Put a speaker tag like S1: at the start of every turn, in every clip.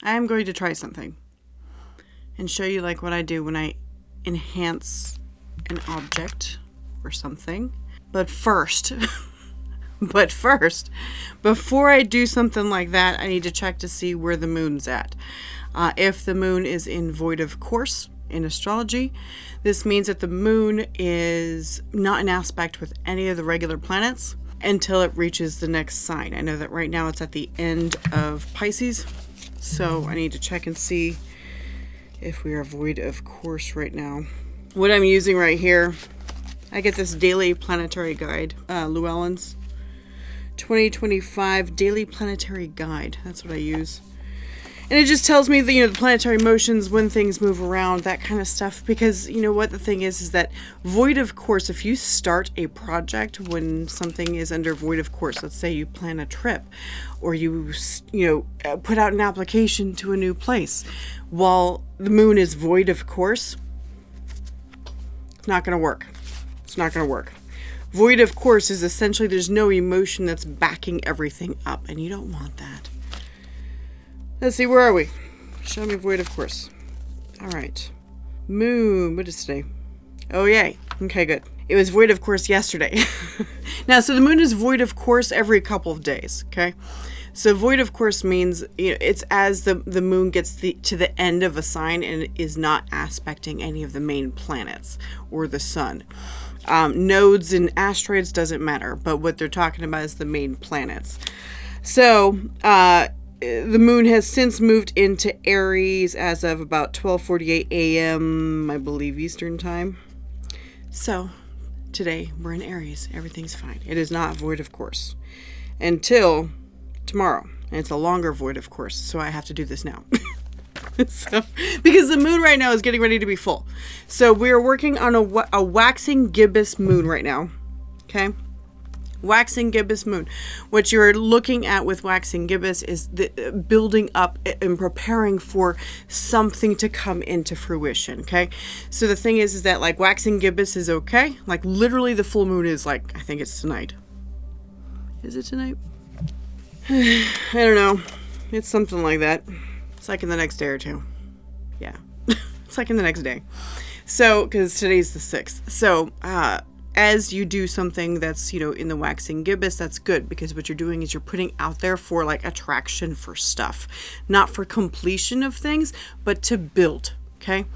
S1: I'm going to try something and show you like what I do when I enhance an object or something. But first, before I do something like that, I need to check to see where the moon's at. If the moon is in void of course in astrology, this means that the moon is not in aspect with any of the regular planets until it reaches the next sign. I know that right now it's at the end of Pisces, so I need to check and see if we are void of course right now. What I'm using right here, I get this daily planetary guide, Llewellyn's 2025 daily planetary guide. That's what I use. And it just tells me the planetary motions, when things move around, that kind of stuff. Because you know what the thing is that void of course, if you start a project when something is under void of course, let's say you plan a trip or you put out an application to a new place, while the moon is void of course, it's not going to work. It's not going to work. Void of course is essentially there's no emotion that's backing everything up, and you don't want that. Let's see, where are we? Show me void of course. All right. Moon, what is today? Oh, yay. Okay, good. It was void of course yesterday. Now, so the moon is void of course every couple of days, okay? So void of course means it's as the moon gets to the end of a sign and is not aspecting any of the main planets or the sun. Nodes and asteroids doesn't matter, but what they're talking about is the main planets. So, the moon has since moved into Aries as of about 12:48 a.m., I believe, Eastern time. So, today we're in Aries. Everything's fine. It is not void of course until tomorrow. And it's a longer void of course, so I have to do this now. So, because the moon right now is getting ready to be full. So, we're working on a waxing gibbous moon right now. Okay? Waxing gibbous moon. What you're looking at with waxing gibbous is the building up and preparing for something to come into fruition. Okay, so the thing is that like waxing gibbous is okay. Like literally, the full moon is like, I think it's tonight. Is it tonight? I don't know. It's something like that. It's like in the next day or two. Yeah, it's like in the next day. So because today's the 6th. So as you do something that's, in the waxing gibbous, that's good, because what you're doing is you're putting out there for like attraction for stuff, not for completion of things, but to build. Okay.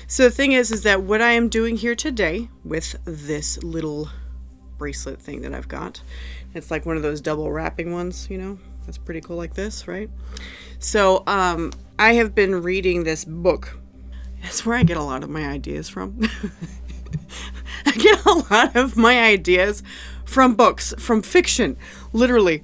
S1: So the thing is that what I am doing here today with this little bracelet thing that I've got, it's like one of those double wrapping ones, that's pretty cool like this, right? So, I have been reading this book. That's where I get a lot of my ideas from. I get a lot of my ideas from books, from fiction, literally,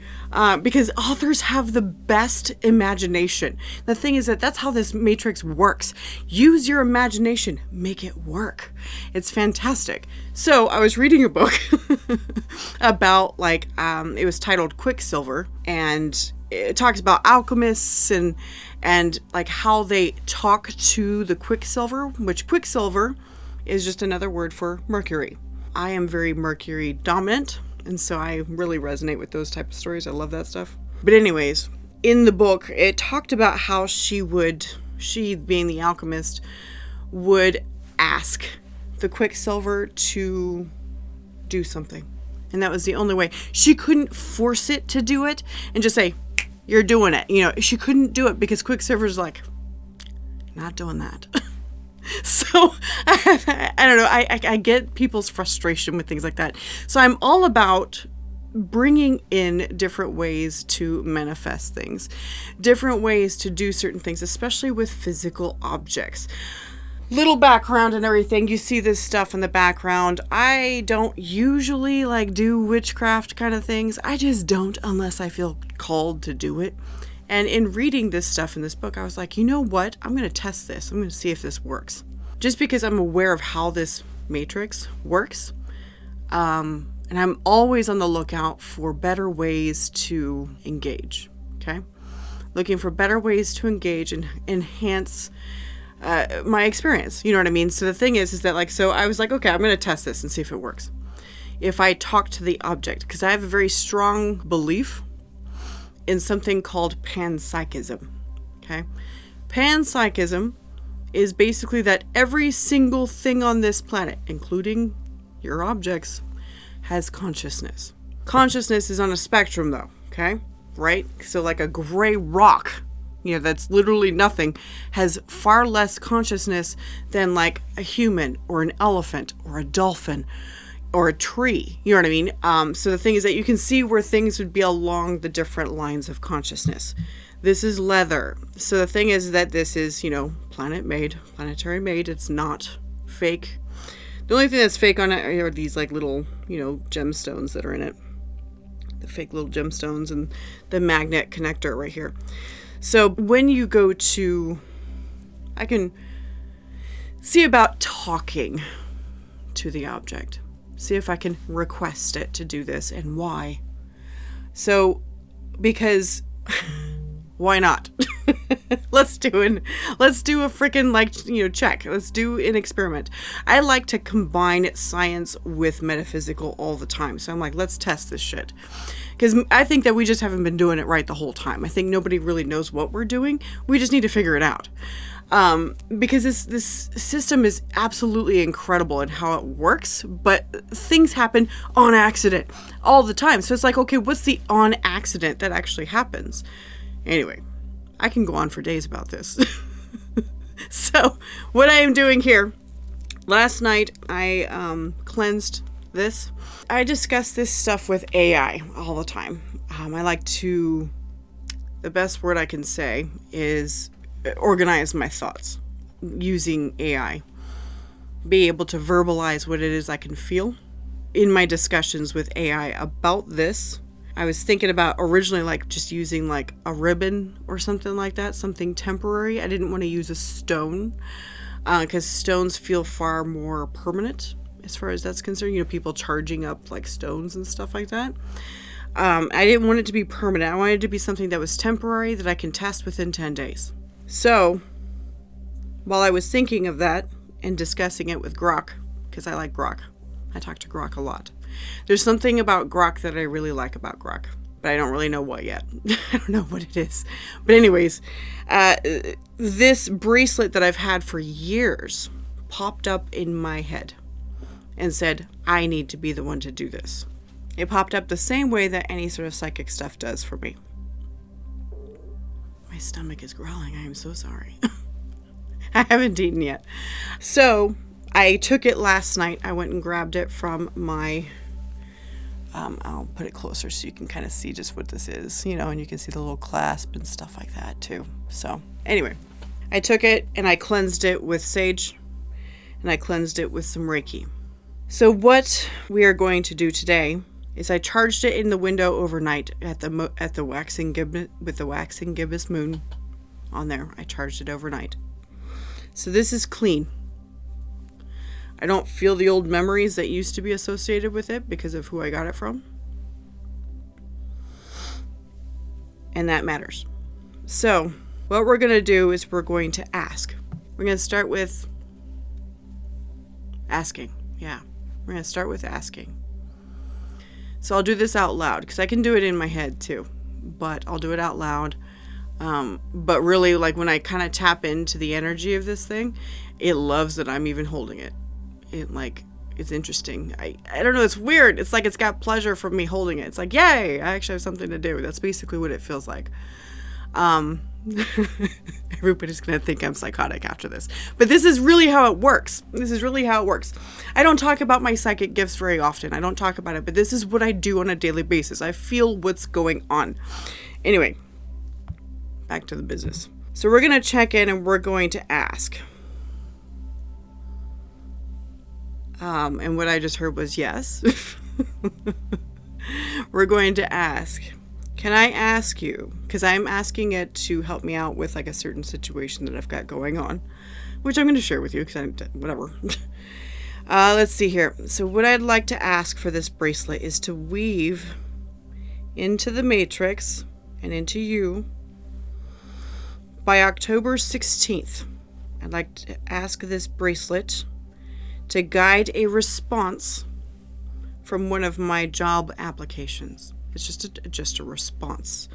S1: because authors have the best imagination. The thing is that that's how this matrix works. Use your imagination, make it work. It's fantastic. So I was reading a book about it was titled Quicksilver, and it talks about alchemists and like how they talk to the quicksilver, which quicksilver is just another word for Mercury. I am very Mercury dominant, and so I really resonate with those type of stories. I love that stuff. But anyways, in the book, it talked about how she being the alchemist, would ask the quicksilver to do something. And that was the only way. She couldn't force it to do it and just say, you're doing it. She couldn't do it because Quicksilver's like, not doing that. So, I don't know. I get people's frustration with things like that. So I'm all about bringing in different ways to manifest things, different ways to do certain things, especially with physical objects. Little background and everything. You see this stuff in the background. I don't usually do witchcraft kind of things. I just don't unless I feel called to do it. And in reading this stuff in this book, I was like, you know what? I'm going to test this. I'm going to see if this works. Just because I'm aware of how this matrix works. And I'm always on the lookout for better ways to engage. Okay? Looking for better ways to engage and enhance my experience. You know what I mean? So the thing is that so I was like, okay, I'm going to test this and see if it works. If I talk to the object, because I have a very strong belief in something called pan-psychism. Okay. Pan-psychism is basically that every single thing on this planet, including your objects, has consciousness. Consciousness is on a spectrum though, okay? Right? So like a gray rock, that's literally nothing, has far less consciousness than like a human or an elephant or a dolphin or a tree. You know what I mean? So the thing is that you can see where things would be along the different lines of consciousness. This is leather. So the thing is that this is, planetary made. It's not fake. The only thing that's fake on it are these like little, gemstones that are in it. The fake little gemstones and the magnet connector right here. So when you go to, I can see about talking to the object. See if I can request it to do this and why. So, because why not? Let's do a freaking check. Let's do an experiment. I like to combine science with metaphysical all the time. So I'm like, let's test this shit. Because I think that we just haven't been doing it right the whole time. I think nobody really knows what we're doing. We just need to figure it out. Because this system is absolutely incredible in how it works, but things happen on accident all the time. So it's like, okay, what's the on accident that actually happens? Anyway, I can go on for days about this. So what I am doing here, last night I cleansed this. I discuss this stuff with AI all the time. I like to, the best word I can say is organize my thoughts using AI. Be able to verbalize what it is I can feel. In my discussions with AI about this, I was thinking about originally just using a ribbon or something like that, something temporary. I didn't want to use a stone because stones feel far more permanent as far as that's concerned. People charging up stones and stuff like that. I didn't want it to be permanent. I wanted it to be something that was temporary that I can test within 10 days. So while I was thinking of that and discussing it with Grok, because I like Grok, I talk to Grok a lot. There's something about Grok that I really like about Grok, but I don't really know what yet. I don't know what it is. But anyways, this bracelet that I've had for years popped up in my head and said, I need to be the one to do this. It popped up the same way that any sort of psychic stuff does for me. My stomach is growling. I am so sorry. I haven't eaten yet. So I took it last night. I went and grabbed it from my, I'll put it closer so you can kind of see just what this is, and you can see the little clasp and stuff like that too. So anyway, I took it and I cleansed it with sage and I cleansed it with some Reiki. So what we are going to do today is I charged it in the window overnight at the waxing gibbous, with the waxing gibbous moon on there. I charged it overnight. So this is clean. I don't feel the old memories that used to be associated with it because of who I got it from. And that matters. So what we're going to do is we're going to ask. We're going to start with asking. Yeah, we're going to start with asking. So I'll do this out loud because I can do it in my head too, but I'll do it out loud. But really, when I kind of tap into the energy of this thing, it loves that I'm even holding it. It's interesting. I don't know. It's weird. It's it's got pleasure from me holding it. It's yay, I actually have something to do. That's basically what it feels like. Everybody's going to think I'm psychotic after this. But this is really how it works. I don't talk about my psychic gifts very often. I don't talk about it, but this is what I do on a daily basis. I feel what's going on. Anyway, back to the business. So we're going to check in and we're going to ask. And what I just heard was yes. We're going to ask. Can I ask you, because I'm asking it to help me out with a certain situation that I've got going on, which I'm going to share with you because whatever. Let's see here. So what I'd like to ask for this bracelet is to weave into the matrix and into you by October 16th. I'd like to ask this bracelet to guide a response from one of my job applications. It's just a response.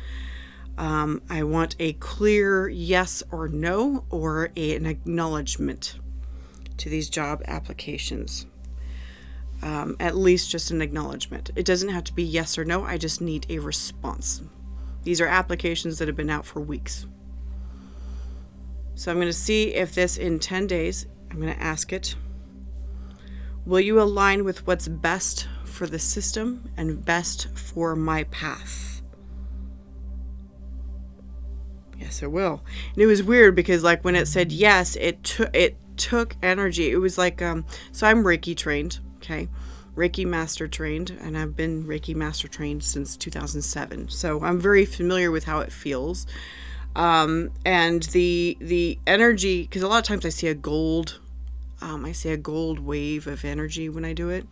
S1: I want a clear yes or no, or an acknowledgement to these job applications. At least just an acknowledgement. It doesn't have to be yes or no. I just need a response. These are applications that have been out for weeks. So I'm going to see if this in 10 days, I'm going to ask it, will you align with what's best for the system and best for my path? Yes, it will. And it was weird because like when it said yes, it took energy. It was like, so I'm Reiki trained, okay? Reiki master trained, and I've been Reiki master trained since 2007. So I'm very familiar with how it feels. And the energy, because a lot of times I see a gold wave of energy when I do it.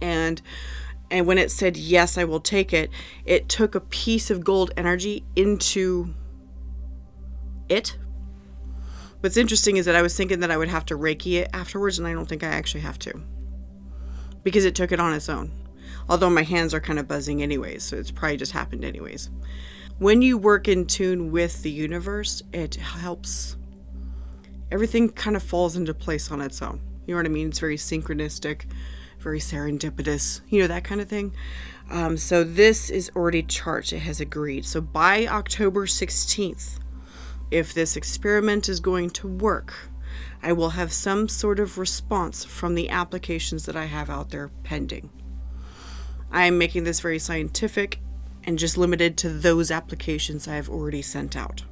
S1: And when it said, yes, I will take it, it took a piece of gold energy into it. What's interesting is that I was thinking that I would have to Reiki it afterwards, and I don't think I actually have to, because it took it on its own. Although my hands are kind of buzzing anyways, so it's probably just happened anyways. When you work in tune with the universe, it helps. Everything kind of falls into place on its own. You know what I mean? It's very synchronistic, very serendipitous, that kind of thing. So this is already charged. It has agreed. So by October 16th, if this experiment is going to work, I will have some sort of response from the applications that I have out there pending. I am making this very scientific and just limited to those applications I have already sent out.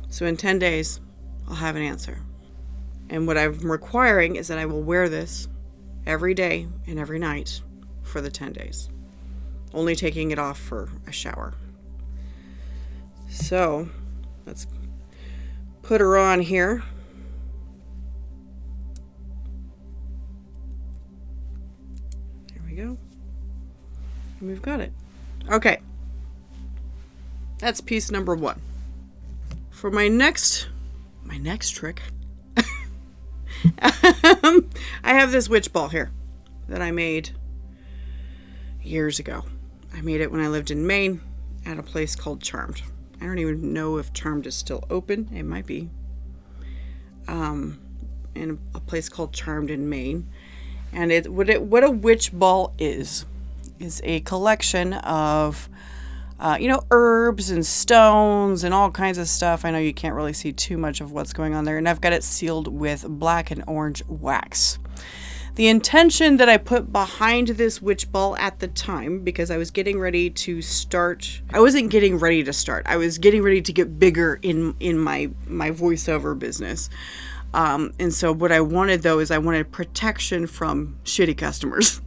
S1: So in 10 days, I'll have an answer. And what I'm requiring is that I will wear this every day and every night for the 10 days. Only taking it off for a shower. So, let's put her on here. There we go. And we've got it. Okay. That's piece number 1. For my next trick, I have this witch ball here that I made years ago. I made it when I lived in Maine at a place called Charmed. I don't even know if Charmed is still open. It might be. In a place called Charmed in Maine. And what a witch ball is a collection of herbs and stones and all kinds of stuff. I know you can't really see too much of what's going on there. And I've got it sealed with black and orange wax. The intention that I put behind this witch ball at the time, because I was getting ready to start, I wasn't getting ready to start. I was getting ready to get bigger in my voiceover business. And so what I wanted though is I wanted protection from shitty customers.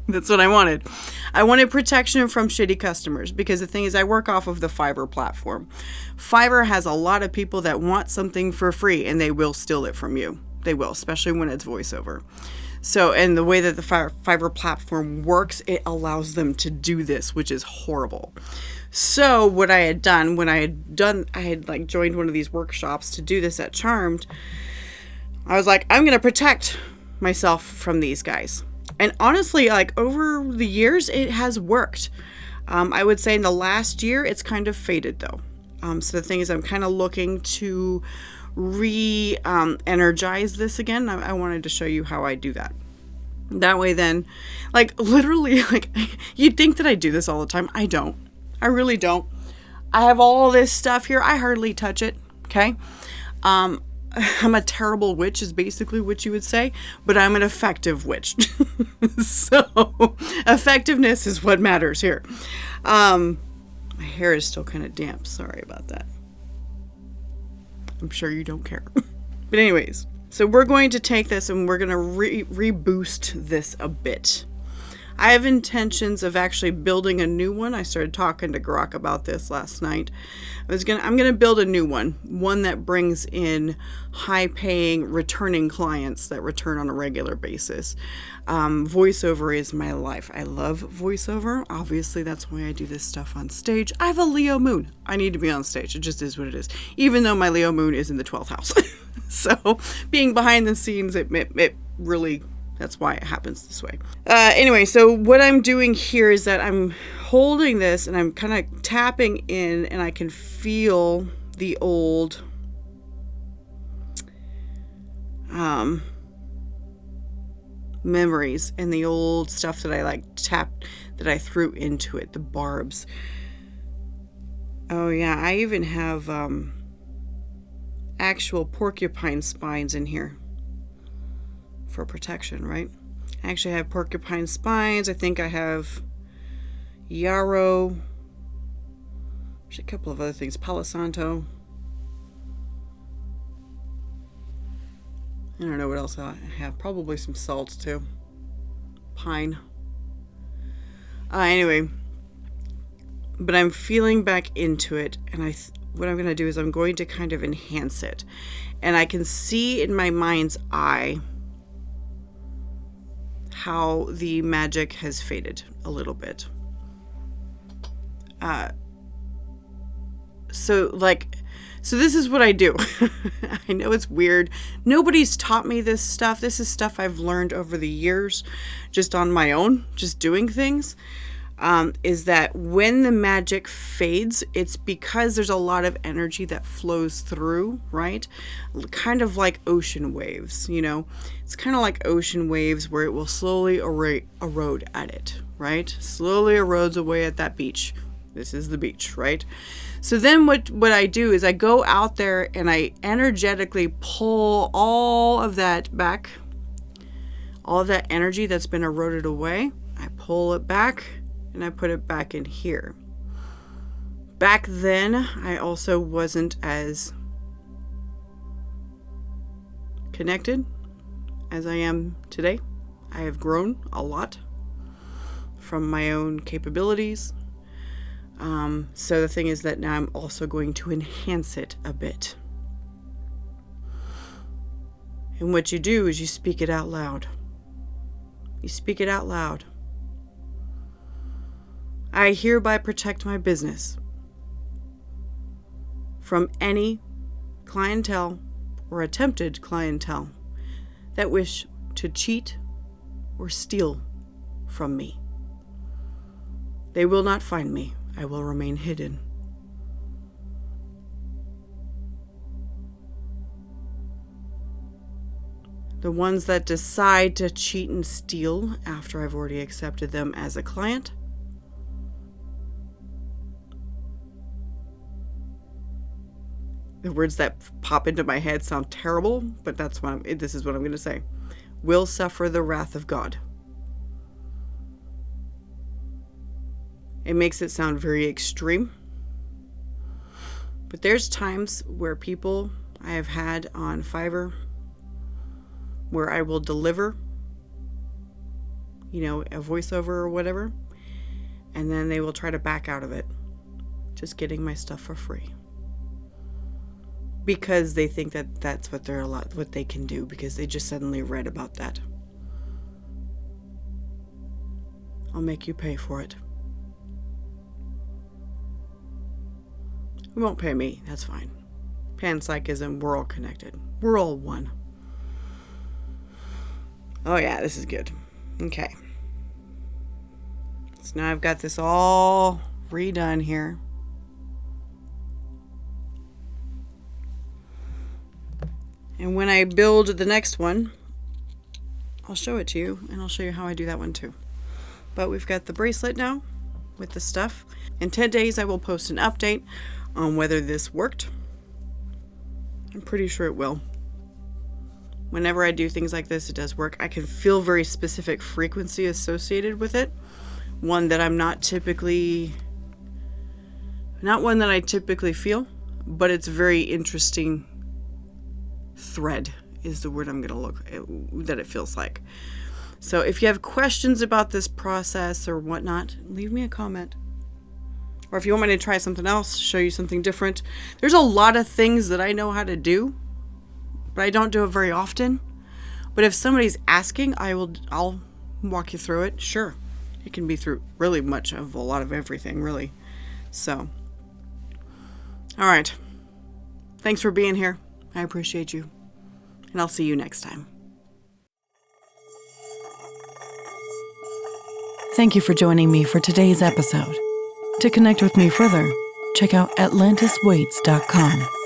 S1: That's what I wanted. I wanted protection from shitty customers, because the thing is I work off of the Fiverr platform. Fiverr has a lot of people that want something for free, and they will steal it from you. They will, especially when it's voiceover. So, and the way that the Fiverr platform works, it allows them to do this, which is horrible. So what I had done, I had like joined one of these workshops to do this at Charmed. I was like, I'm going to protect myself from these guys. And honestly, like over the years, it has worked. I would say in the last year, it's kind of faded though. So the thing is, I'm kind of looking to energize this again. I wanted to show you how I do that. That way then, like literally, like you'd think that I do this all the time. I don't. I really don't. I have all this stuff here. I hardly touch it. Okay. I'm a terrible witch is basically what you would say, but I'm an effective witch. So effectiveness is what matters here. My hair is still kind of damp. Sorry about that. I'm sure you don't care. But anyways, so we're going to take this and we're going to reboost this a bit. I have intentions of actually building a new one. I started talking to Grok about this last night. I'm gonna build a new one that brings in high-paying, returning clients that return on a regular basis. Voiceover is my life. I love voiceover. Obviously, that's why I do this stuff on stage. I have a Leo moon. I need to be on stage. It just is what it is. Even though my Leo moon is in the 12th house. So, being behind the scenes, it really. That's why it happens this way. Anyway, so what I'm doing here is that I'm holding this and I'm kind of tapping in, and I can feel the old memories and the old stuff that I like tapped, that I threw into it, the barbs. Oh yeah, I even have actual porcupine spines in here for protection, right? I actually have porcupine spines. I think I have yarrow. There's a couple of other things. Palo Santo. I don't know what else I have. Probably some salt too. Pine. Anyway, but I'm feeling back into it, and what I'm going to do is I'm going to kind of enhance it. And I can see in my mind's eye how the magic has faded a little bit. So this is what I do. I know it's weird. Nobody's taught me this stuff. This is stuff I've learned over the years, just on my own, just doing things. Is that when the magic fades, it's because there's a lot of energy that flows through, right? Kind of like ocean waves, you know? It's kind of like ocean waves where it will slowly erode at it, right? Slowly erodes away at that beach. This is the beach, right? So then what I do is I go out there and I energetically pull all of that back, all of that energy that's been eroded away. I pull it back and I put it back in here. Back then, I also wasn't as connected as I am today. I have grown a lot from my own capabilities. So the thing is that now I'm also going to enhance it a bit. And what you do is you speak it out loud. You speak it out loud. I hereby protect my business from any clientele or attempted clientele that wish to cheat or steal from me. They will not find me. I will remain hidden. The ones that decide to cheat and steal after I've already accepted them as a client, the words that pop into my head sound terrible, but this is what I'm going to say, will suffer the wrath of God. It makes it sound very extreme. But there's times where people I have had on Fiverr where I will deliver, a voiceover or whatever, and then they will try to back out of it, just getting my stuff for free. Because they think that that's what they can do, because they just suddenly read about that. I'll make you pay for it. You won't pay me, that's fine. Pan-psychism, we're all connected. We're all one. Oh yeah, this is good. Okay. So now I've got this all redone here. And when I build the next one, I'll show it to you, and I'll show you how I do that one too. But we've got the bracelet now with the stuff. In 10 days, I will post an update on whether this worked. I'm pretty sure it will. Whenever I do things like this, it does work. I can feel very specific frequency associated with it. One that I'm not one that I typically feel, but it's very interesting thread is the word I'm going to look at, that it feels like. So if you have questions about this process or whatnot, leave me a comment. Or if you want me to try something else, show you something different. There's a lot of things that I know how to do, but I don't do it very often. But if somebody's asking, I'll walk you through it. Sure. It can be through really much of a lot of everything, really. So, all right. Thanks for being here. I appreciate you. And I'll see you next time.
S2: Thank you for joining me for today's episode. To connect with me further, check out AtlantisWaits.com.